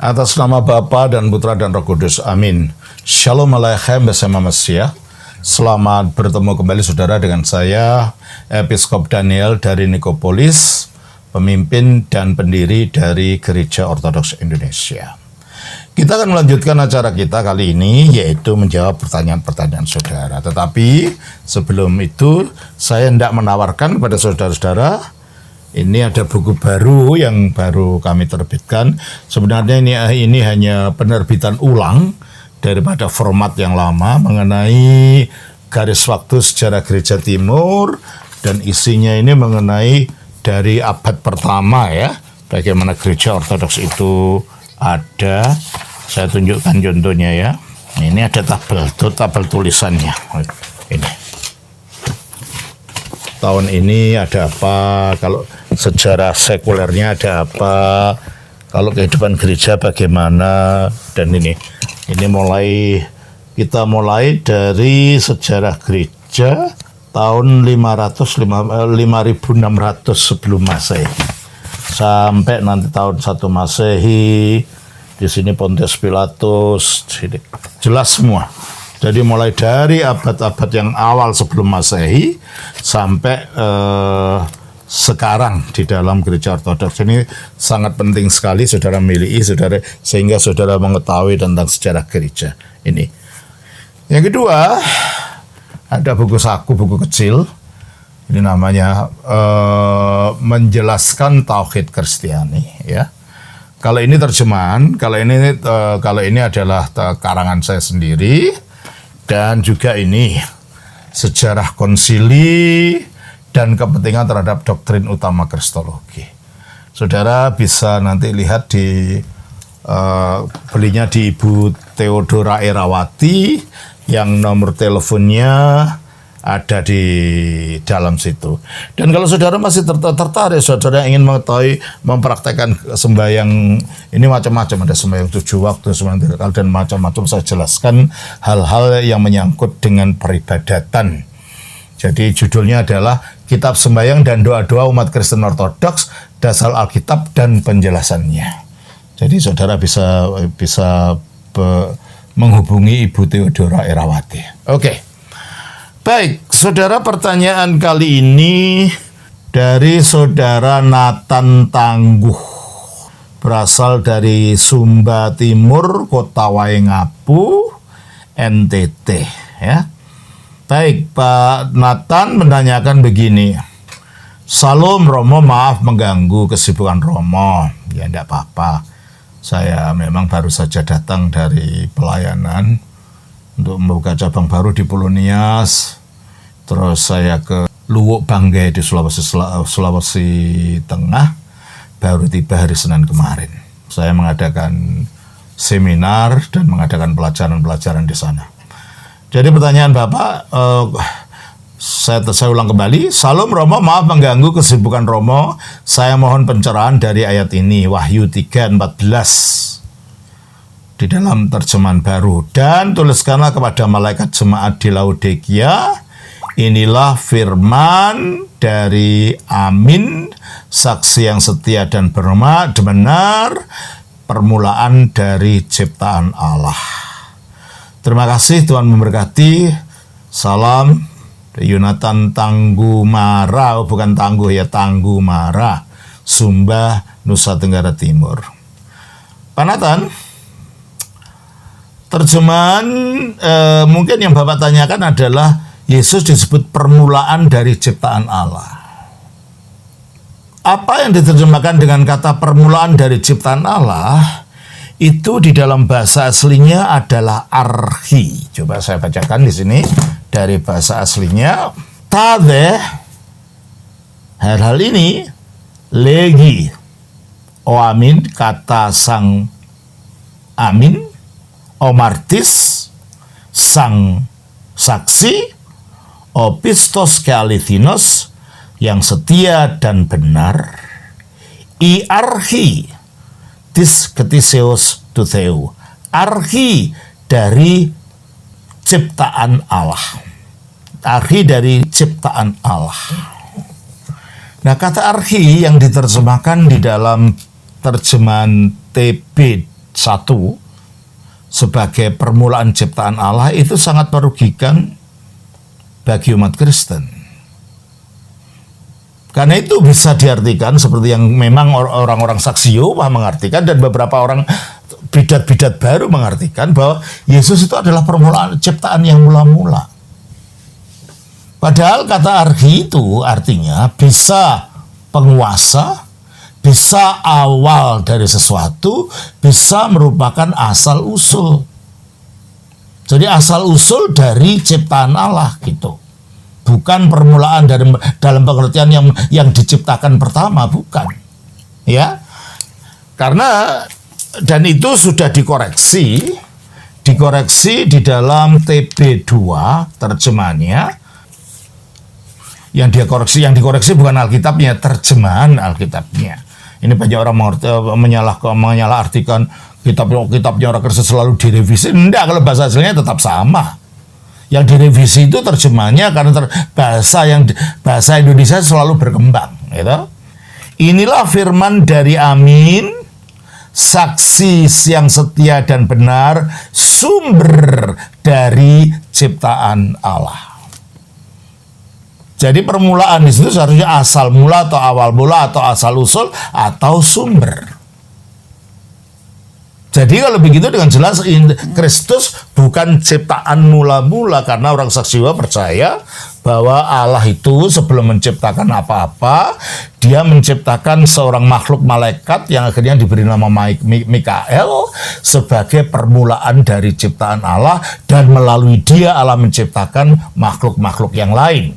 Atas nama Bapa dan Putra dan Roh Kudus, amin. Shalom Aleichem bersama Mesia. Selamat bertemu kembali saudara dengan saya, Episkop Daniel dari Nikopolis, pemimpin dan pendiri dari Gereja Ortodoks Indonesia. Kita akan melanjutkan acara kita kali ini, yaitu menjawab pertanyaan-pertanyaan saudara. Tetapi sebelum itu, saya hendak menawarkan kepada saudara-saudara, ini ada buku baru yang baru kami terbitkan. Sebenarnya ini hanya penerbitan ulang daripada format yang lama mengenai garis waktu sejarah Gereja Timur, dan isinya ini mengenai dari abad pertama ya, bagaimana Gereja Ortodoks itu ada. Saya tunjukkan contohnya ya. Ini ada tabel tulisannya. Ini. Tahun ini ada apa, kalau sejarah sekulernya ada apa, kalau kehidupan gereja bagaimana, dan ini kita mulai dari sejarah gereja tahun 5600 sebelum Masehi sampai nanti tahun 1 Masehi. Di sini Pontius Pilatus, jelas semua. Jadi mulai dari abad-abad yang awal sebelum Masehi sampai sekarang di dalam Gereja Ortodoks ini sangat penting sekali saudara miliki, saudara, sehingga saudara mengetahui tentang sejarah gereja ini. Yang kedua, ada buku saku, buku kecil. Ini namanya Menjelaskan Tauhid Kristiani ya. Kalau ini terjemahan, kalau ini adalah karangan saya sendiri. Dan juga ini sejarah konsili dan kepentingan terhadap doktrin utama Kristologi. Saudara bisa nanti lihat belinya di Ibu Theodora Erawati, yang nomor teleponnya ada di dalam situ. Dan kalau saudara masih tertarik, saudara ingin mengetahui, mempraktekkan sembahyang ini macam-macam, ada sembahyang 7 waktu, sembahyang 3 kali, dan macam-macam. Saya jelaskan hal-hal yang menyangkut dengan peribadatan. Jadi judulnya adalah Kitab Sembahyang dan Doa-Doa Umat Kristen Ortodoks, Dasar Alkitab dan Penjelasannya. Jadi saudara bisa menghubungi Ibu Theodora Erawati. Oke. Baik, saudara, pertanyaan kali ini dari saudara Nathan Tangguh, berasal dari Sumba Timur, Kota Waingapu, NTT ya. Baik, Pak Nathan menanyakan begini. Salam Romo, maaf mengganggu kesibukan Romo. Ya enggak apa-apa. Saya memang baru saja datang dari pelayanan untuk membuka cabang baru di Polonias. Terus saya ke Luwuk Banggai di Sulawesi Tengah, baru tiba hari Senin kemarin. Saya mengadakan seminar dan mengadakan pelajaran-pelajaran di sana. Jadi pertanyaan Bapak, saya ulang kembali. Salam Romo, maaf mengganggu kesibukan Romo. Saya mohon pencerahan dari ayat ini, Wahyu 3:14. Di dalam terjemahan baru. Dan tuliskanlah kepada malaikat jemaat di Laodikia, inilah firman dari Amin, saksi yang setia dan benar, permulaan dari ciptaan Allah. Terima kasih, Tuhan memberkati. Salam, Yonatan Tanggumara, bukan Tangguh ya, Tanggumara, Sumba, Nusa Tenggara Timur. Pak Nathan, terjemahan mungkin yang Bapak tanyakan adalah Yesus disebut permulaan dari ciptaan Allah. Apa yang diterjemahkan dengan kata permulaan dari ciptaan Allah itu di dalam bahasa aslinya adalah archi. Coba saya bacakan di sini dari bahasa aslinya. Tade, hal-hal ini, legi, o amin, kata sang amin, Omartis, sang saksi, Opistos Kealithinos, yang setia dan benar, Iarchi, tis ketiseos tutheu, archi dari ciptaan Allah. Archi dari ciptaan Allah. Nah, kata archi yang diterjemahkan di dalam terjemahan TB 1 sebagai permulaan ciptaan Allah itu sangat merugikan bagi umat Kristen. Karena itu bisa diartikan seperti yang memang orang-orang Saksi Yehova mengartikan, dan beberapa orang bidat-bidat baru mengartikan bahwa Yesus itu adalah permulaan ciptaan yang mula-mula. Padahal kata arhi itu artinya bisa penguasa, bisa awal dari sesuatu, bisa merupakan asal-usul. Jadi asal-usul dari ciptaan Allah gitu. Bukan permulaan dari dalam pengertian yang diciptakan pertama, bukan. Ya. Karena dan itu sudah dikoreksi di dalam TB2 terjemahannya. Yang dikoreksi bukan Alkitabnya, terjemahan Alkitabnya. Ini banyak orang menyalahartikan kitabnya orang Kristen selalu direvisi. Enggak, kalau bahasa aslinya tetap sama. Yang direvisi itu terjemahannya karena bahasa Indonesia selalu berkembang, gitu. Inilah firman dari Amin, saksi yang setia dan benar, sumber dari ciptaan Allah. Jadi permulaan di situ seharusnya asal mula atau awal mula atau asal usul atau sumber. Jadi kalau begitu dengan jelas Kristus bukan ciptaan mula-mula, karena orang Saksi Yehova percaya bahwa Allah itu sebelum menciptakan apa-apa, dia menciptakan seorang makhluk malaikat yang akhirnya diberi nama Mikael sebagai permulaan dari ciptaan Allah, dan melalui dia Allah menciptakan makhluk-makhluk yang lain.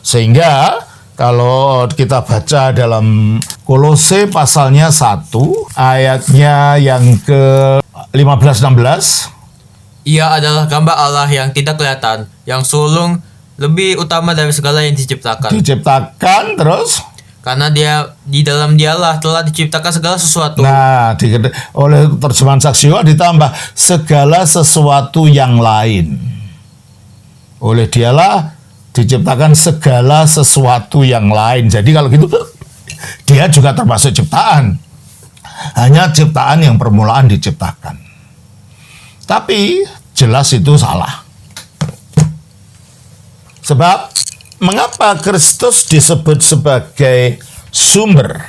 Sehingga kalau kita baca dalam Kolose pasalnya 1 ayatnya yang ke 15-16, Ia adalah gambar Allah yang tidak kelihatan, yang sulung lebih utama dari segala yang diciptakan. Diciptakan terus Karena di dalam dialah telah diciptakan segala sesuatu. Nah, oleh terjemahan Saksi Yehova ditambah segala sesuatu yang lain. Oleh dialah diciptakan segala sesuatu yang lain. Jadi kalau gitu dia juga termasuk ciptaan. Hanya ciptaan yang permulaan diciptakan. Tapi jelas itu salah. Sebab mengapa Kristus disebut sebagai sumber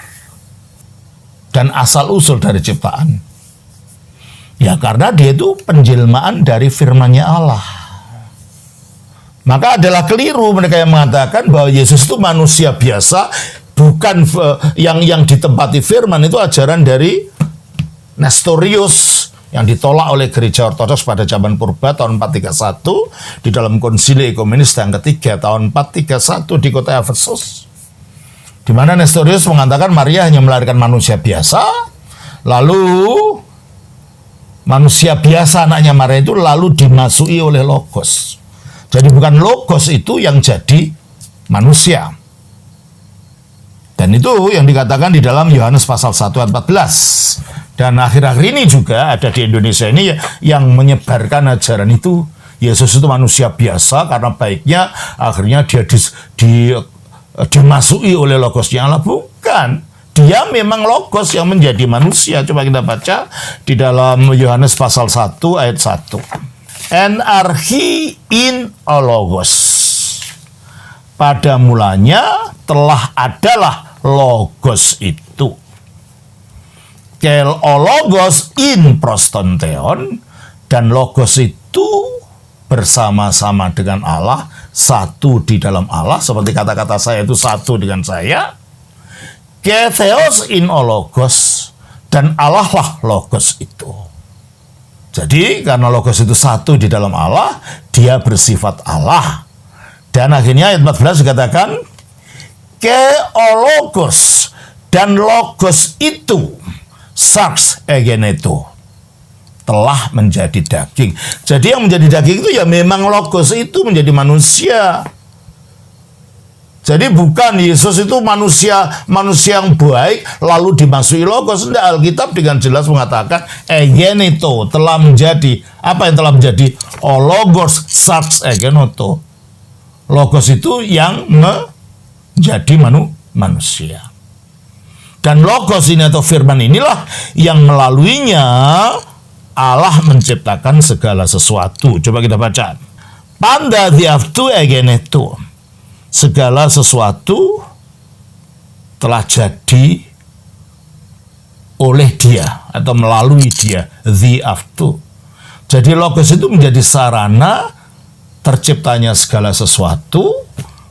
dan asal-usul dari ciptaan? Ya karena dia itu penjelmaan dari firman-Nya Allah. Maka adalah keliru mereka yang mengatakan bahwa Yesus itu manusia biasa, bukan yang ditempati firman. Itu ajaran dari Nestorius yang ditolak oleh gereja Ortodoks pada zaman purba tahun 431 di dalam Konsili Ekumenis yang ketiga tahun 431 di kota Efesus, di mana Nestorius mengatakan Maria hanya melahirkan manusia biasa, lalu manusia biasa anaknya Maria itu lalu dimasuki oleh Logos. Jadi bukan Logos itu yang jadi manusia. Dan itu yang dikatakan di dalam Yohanes pasal 1 ayat 14. Dan akhir-akhir ini juga ada di Indonesia ini yang menyebarkan ajaran itu. Yesus itu manusia biasa karena baiknya akhirnya dia dimasuki oleh Logosnya Allah. Bukan. Dia memang Logos yang menjadi manusia. Coba kita baca di dalam Yohanes pasal 1 ayat 1. En archi in ologos. Pada mulanya telah adalah Logos itu. Kel ologos in prostonteon, dan Logos itu bersama-sama dengan Allah, satu di dalam Allah, seperti kata-kata saya itu satu dengan saya. Ke theos in ologos, dan Allah lah Logos itu. Jadi karena Logos itu satu di dalam Allah, dia bersifat Allah. Dan akhirnya ayat 14 dikatakan ke ologos, dan Logos itu sarx egeneto, telah menjadi daging. Jadi yang menjadi daging itu ya memang Logos itu menjadi manusia. Jadi bukan Yesus itu manusia yang baik lalu dimasuki Logos. Tidak, Alkitab dengan jelas mengatakan egeneto, telah menjadi. Apa yang telah menjadi? Logos sarx egeneto. Logos itu yang menjadi manusia. Dan logos ini atau firman inilah yang melaluinya Allah menciptakan segala sesuatu. Coba kita baca. Panda diaftu egenetu. Segala sesuatu telah jadi oleh dia atau melalui dia. Diaftu. Jadi logos itu menjadi sarana terciptanya segala sesuatu,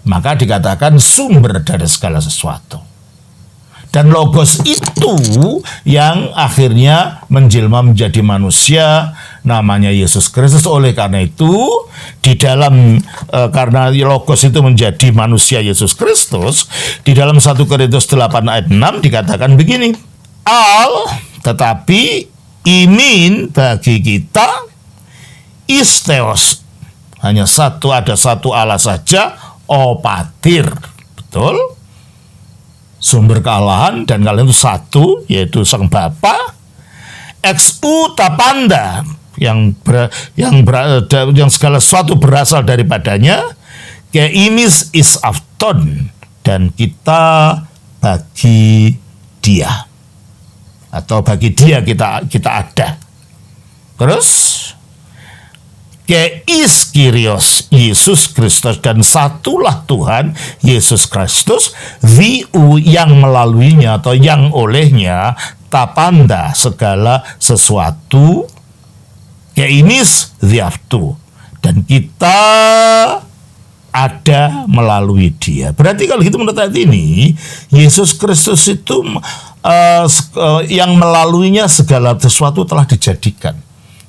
maka dikatakan sumber dari segala sesuatu. Dan logos itu yang akhirnya menjelma menjadi manusia, namanya Yesus Kristus. Oleh karena itu, di dalam karena logos itu menjadi manusia Yesus Kristus, di dalam 1 Korintus 8 ayat 6 dikatakan begini. Tetapi imin bagi kita isteos. Hanya ada satu Allah saja, opatir. Betul? Sumber kealahan dan kalian itu satu, yaitu Sang Bapa. Exu tapanda yang segala sesuatu berasal daripadanya. Keimis is afton, dan kita bagi dia, atau bagi dia kita ada. Terus Keis Kyrios, Yesus Kristus, dan satulah Tuhan Yesus Kristus, viu yang melaluinya atau yang olehnya tapanda segala sesuatu, keimis diaftu, dan kita ada melalui dia. Berarti kalau gitu menurut ayat ini, Yesus Kristus itu yang melaluinya segala sesuatu telah dijadikan.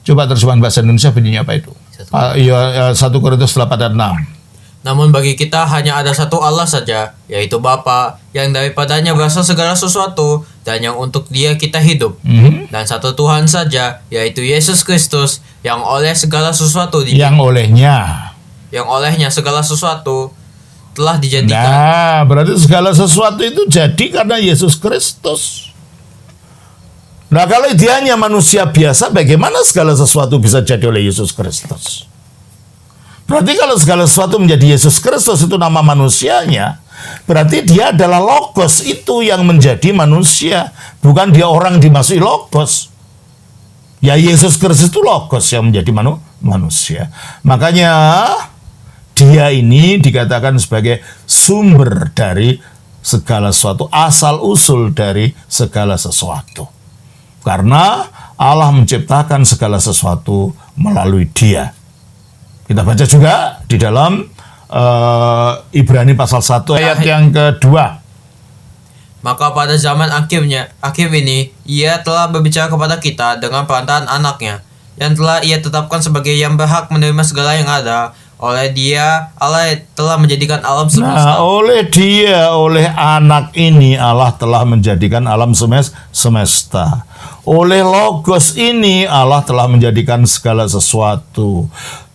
Coba terjemahan bahasa Indonesia bunyinya apa itu? 1 Korintus 8 dan 6. Namun bagi kita hanya ada satu Allah saja, yaitu Bapa, yang daripadanya berasal segala sesuatu, dan yang untuk dia kita hidup. Dan satu Tuhan saja, yaitu Yesus Kristus, yang oleh segala sesuatu yang olehnya segala sesuatu telah dijadikan. Nah, berarti segala sesuatu itu jadi karena Yesus Kristus. Nah, kalau dia hanya manusia biasa, bagaimana segala sesuatu bisa jadi oleh Yesus Kristus? Berarti kalau segala sesuatu menjadi Yesus Kristus, itu nama manusianya, berarti dia adalah logos itu yang menjadi manusia. Bukan dia orang dimasuki logos. Ya, Yesus Kristus itu logos yang menjadi manusia. Makanya dia ini dikatakan sebagai sumber dari segala sesuatu, asal-usul dari segala sesuatu. Karena Allah menciptakan segala sesuatu melalui dia. Kita baca juga di dalam Ibrani pasal 1 ayat yang kedua. Maka pada zaman akhir ini, ia telah berbicara kepada kita dengan perantaraan anaknya, yang telah ia tetapkan sebagai yang berhak menerima segala yang ada. Oleh dia, Allah telah menjadikan alam semesta. Nah, oleh dia, oleh anak ini, Allah telah menjadikan alam semesta. Oleh logos ini, Allah telah menjadikan segala sesuatu.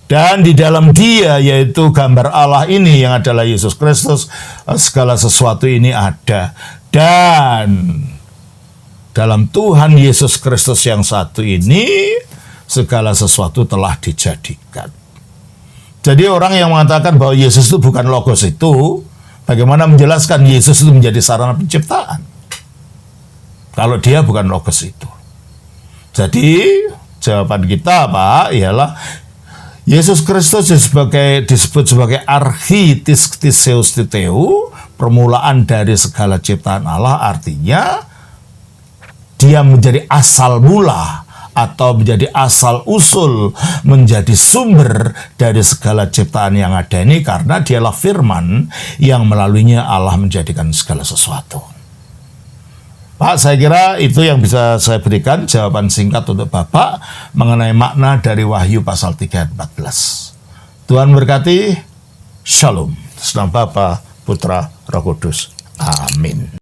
Dan di dalam dia, yaitu gambar Allah ini yang adalah Yesus Kristus, segala sesuatu ini ada. Dan dalam Tuhan Yesus Kristus yang satu ini, segala sesuatu telah dijadikan. Jadi orang yang mengatakan bahwa Yesus itu bukan logos itu, bagaimana menjelaskan Yesus itu menjadi sarana penciptaan? Kalau dia bukan logos itu. Jadi jawaban kita apa? Ialah Yesus Kristus disebut sebagai architistikeus titeu, permulaan dari segala ciptaan Allah, artinya dia menjadi asal mula atau menjadi asal usul, menjadi sumber dari segala ciptaan yang ada ini, karena dialah firman yang melaluinya Allah menjadikan segala sesuatu. Pak, saya kira itu yang bisa saya berikan jawaban singkat untuk Bapak mengenai makna dari Wahyu pasal 3 ayat 14. Tuhan berkati. Shalom. Dalam Bapa, Putra, Roh Kudus. Amin.